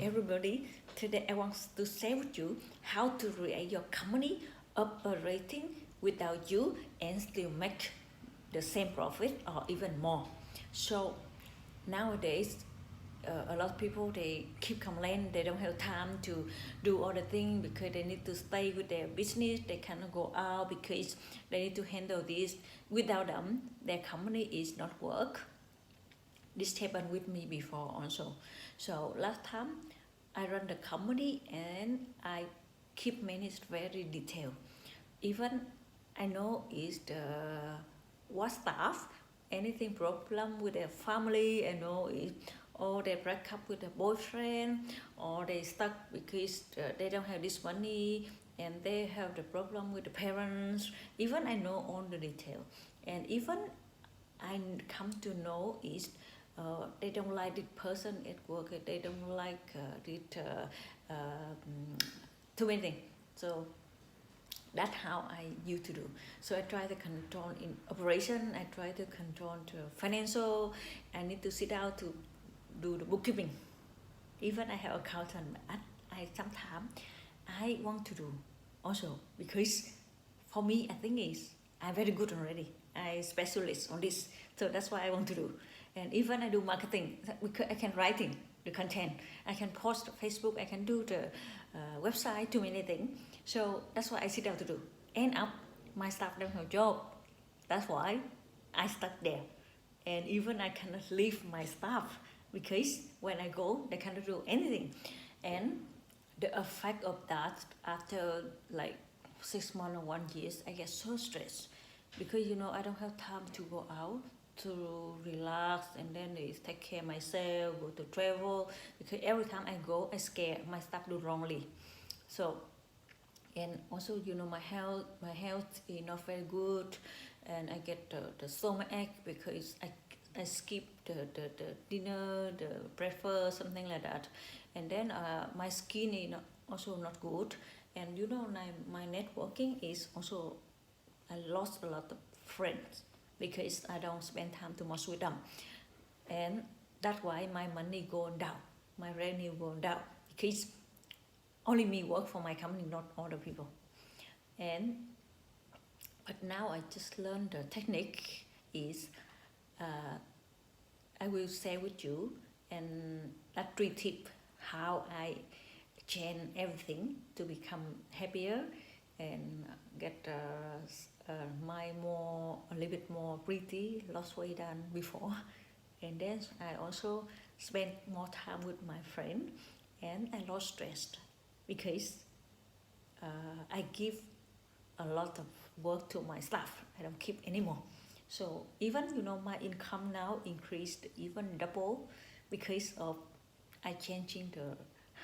everybody. Today I want to share with you how to create your company operating without you and still make the same profit or even more. So nowadays, a lot of people they keep complaining they don't have time to do all the things because they need to stay with their business. They cannot go out because they need to handle this. Without them, their company is not work. This happened with me before also. So last time I run the company and I keep managed very detailed. Even I know is the what staff, anything problem with their family, I know is or they break up with a boyfriend or they stuck because they don't have this money and they have the problem with the parents. Even I know all the detail, and even I come to know is they don't like this person at work. They don't like too many things. So that's how I used to do. So I try to control in operation. I try to control the financial. I need to sit down to do the bookkeeping. Even I have accountant, but I sometimes I want to do also because for me I think is I'm very good already. I specialist on this, so that's why I want to do. And even I do marketing, because I can writing the content, I can post Facebook, I can do the website, too many things. So that's why I sit down to do. End up my staff don't have job. That's why I stuck there. And even I cannot leave my staff because when I go, they cannot do anything. And the effect of that after like 6 months or 1 year, I get so stressed because I don't have time to go out to relax and then take care of myself, go to travel because every time I go, I scare my stuff do wrongly. So and also my health is not very good and I get the stomach ache because I skip the dinner, the breakfast, something like that. And then my skin is also not good. And my networking is also, I lost a lot of friends because I don't spend time too much with them. And that's why my money going down, my revenue going down because only me work for my company, not other people. And but now I just learned the technique is I will share with you and that three tip how I change everything to become happier and get my more a little bit more pretty, lost weight than before. And then I also spend more time with my friend and I lost stress because I give a lot of work to my staff. I don't keep anymore. So even my income now increased even double because of I changing the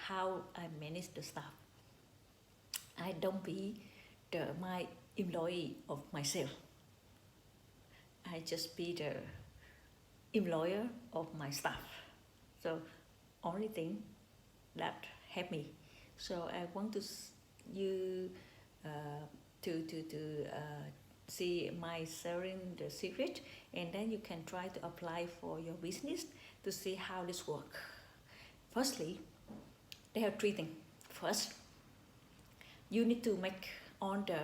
how I manage the staff. I don't be my employee of myself. I just be the employer of my staff. So only thing that help me. So I want to you to see my sharing the secret, and then you can try to apply for your business to see how this work. Firstly, they have three things. First, you need to make on the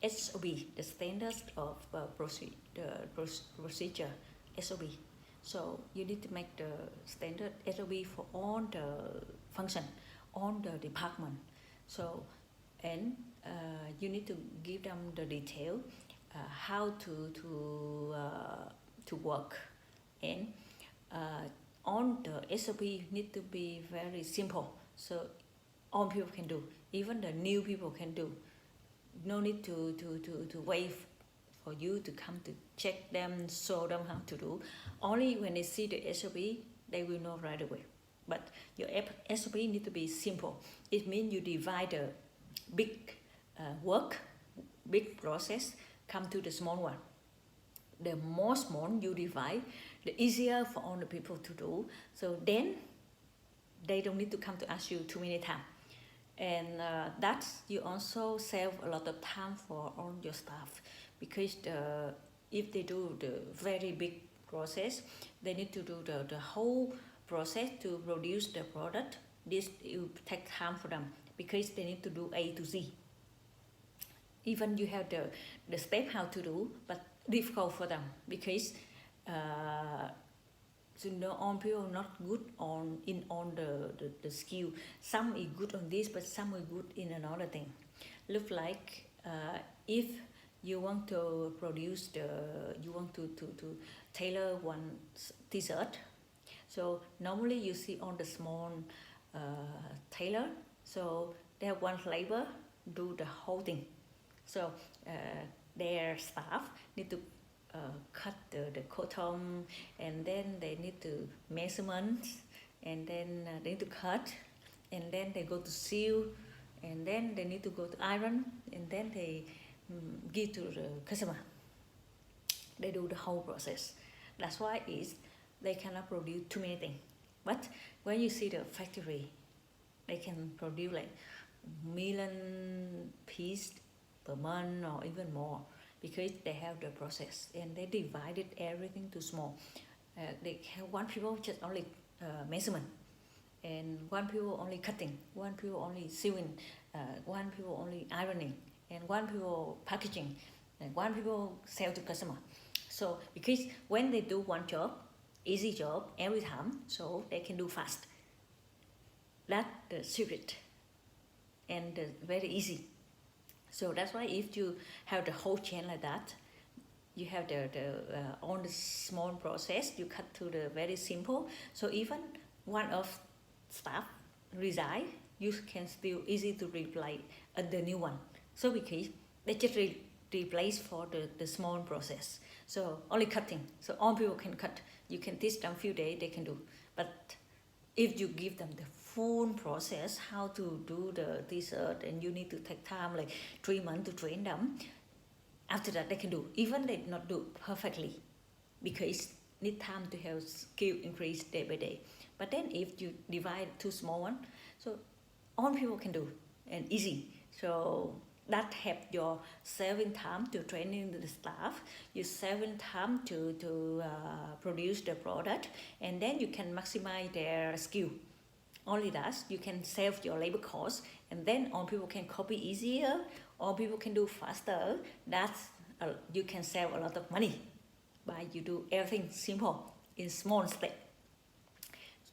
SOP, the standards of procedure SOP. So you need to make the standard SOP for all the function, all the department. So and you need to give them the detail how to work, and on the SOP need to be very simple so all people can do, even the new people can do. No need to wait for you to come to check them, show them how to do. Only when they see the SOP they will know right away. But your SOP need to be simple. It means you divide the big work, big process, come to the small one. The more small you divide, the easier for all the people to do. So then they don't need to come to ask you too many times. And that you also save a lot of time for all your staff because if they do the very big process, they need to do the whole process to produce the product. This will take time for them because they need to do A to Z. Even you have the step how to do, but difficult for them because so no, all people not good on the skill. Some is good on this, but some are good in another thing. Look like if you want to produce you want to tailor one t-shirt. So normally you see on the small tailor, so they have one labor do the whole thing. So their staff need to cut the cotton, and then they need to measurement, and then they need to cut, and then they go to sew, and then they need to go to iron, and then they give to the customer. They do the whole process. That's why they cannot produce too many things. But when you see the factory, they can produce like million piece per month or even more, because they have the process and they divided everything to small. They have one people just only measurement, and one people only cutting, one people only sewing, one people only ironing, and one people packaging, and one people sell to customer. So because when they do one job, easy job every time, so they can do fast. That's the secret, and very easy. So that's why if you have the whole chain like that, you have on the small process, you cut to the very simple. So even one of staff resign, you can still easy to replace the new one. So because they just replace for the small process. So only cutting. So all people can cut. You can teach them few days, they can do. But if you give them the full process how to do the t-shirt, and you need to take time like 3 months to train them, after that they can do. Even they not do perfectly, because need time to have skill increase day by day. But then if you divide two small one, so all people can do and easy. So that help your saving time to training the staff, you saving time to produce the product, and then you can maximize their skill. Only that you can save your labor cost, and then all people can copy easier, all people can do faster. That's you can save a lot of money by you do everything simple in small step.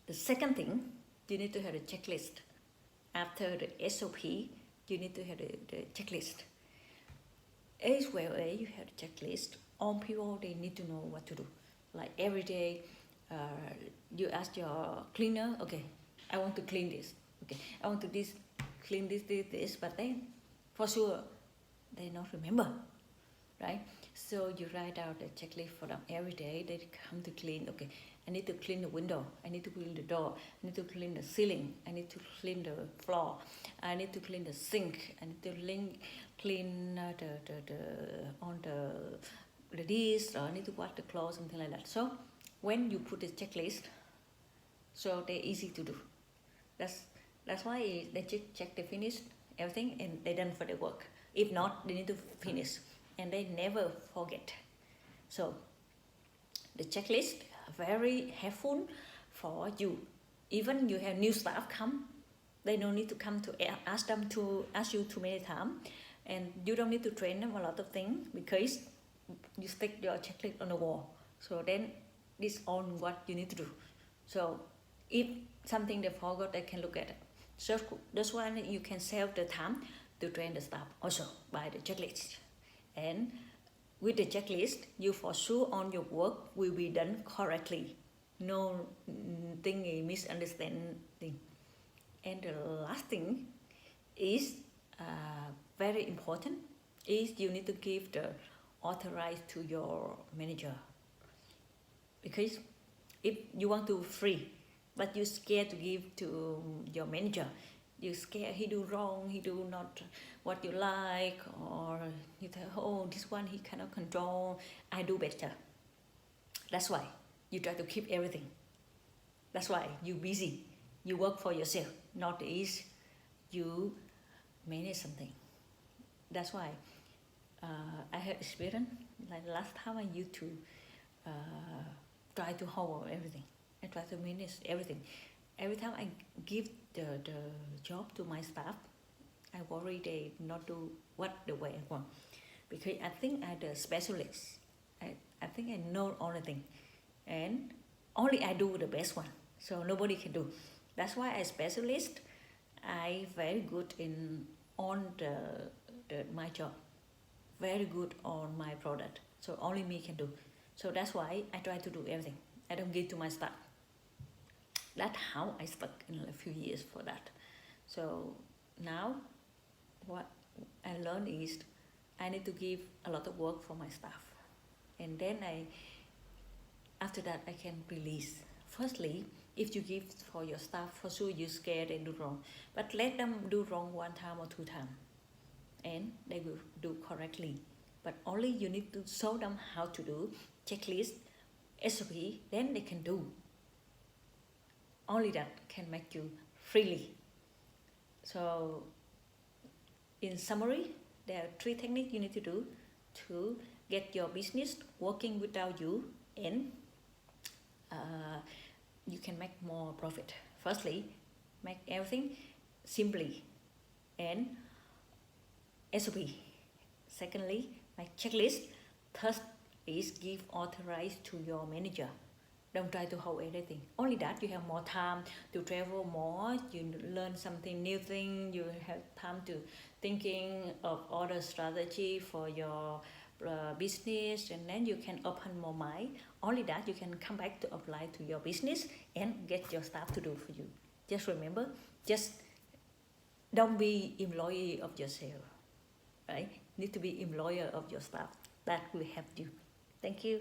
The second thing, you need to have a checklist. After the SOP, you need to have the checklist. As well as you have a checklist, all people they need to know what to do. Like every day, you ask your cleaner, okay, I want to clean this. Okay, I want to clean this, but then for sure they not remember, right? So you write out a checklist for them every day. They come to clean. Okay, I need to clean the window. I need to clean the door. I need to clean the ceiling. I need to clean the floor. I need to clean the sink. I need to clean the dish. Or I need to wash the clothes, something like that. So when you put the checklist, so they're easy to do. That's why they check they finish everything and they done for the work. If not, they need to finish, and they never forget. So the checklist very helpful for you. Even you have new staff come, they don't need to come to ask you too many times, and you don't need to train them a lot of things, because you stick your checklist on the wall. So then this on what you need to do. So if something they forgot, they can look at it. So that's why you can save the time to train the staff also by the checklist. And with the checklist, you for sure on your work will be done correctly. No thing misunderstanding. And the last thing is very important, is you need to give the authorized to your manager. Because if you want to free, but you're scared to give to your manager, you're scared he do wrong, he do not what you like, or you think, oh, this one he cannot control, I do better. That's why you try to keep everything. That's why you busy, you work for yourself, not is you manage something. That's why I have experience, like last time I used to try to hold everything. I try to manage everything. Every time I give the job to my staff, I worry they not do what the way I want, because I think I'm the specialist. I think I know all the thing, and only I do the best one, so nobody can do. That's why I specialist. I very good in on my job, very good on my product, so only me can do. So that's why I try to do everything. I don't give to my staff. That's how I stuck in a few years for that. So now what I learned is I need to give a lot of work for my staff, and then after that I can release. Firstly, if you give for your staff, for sure you scared and do wrong, but let them do wrong one time or two times, and they will do correctly. But only you need to show them how to do checklist, SOP, then they can do. Only that can make you freely. So in summary, there are 3 techniques you need to do to get your business working without you, and you can make more profit. Firstly, make everything simply and SOP. Secondly, make checklist. Third is give authorized to your manager. Don't try to hold everything. Only that you have more time to travel more, you learn something new thing, you have time to thinking of other strategy for your business, and then you can open more mind. Only that you can come back to apply to your business and get your staff to do for you. Just remember, just don't be employee of yourself, right? Need to be employer of your staff. That will help you. Thank you.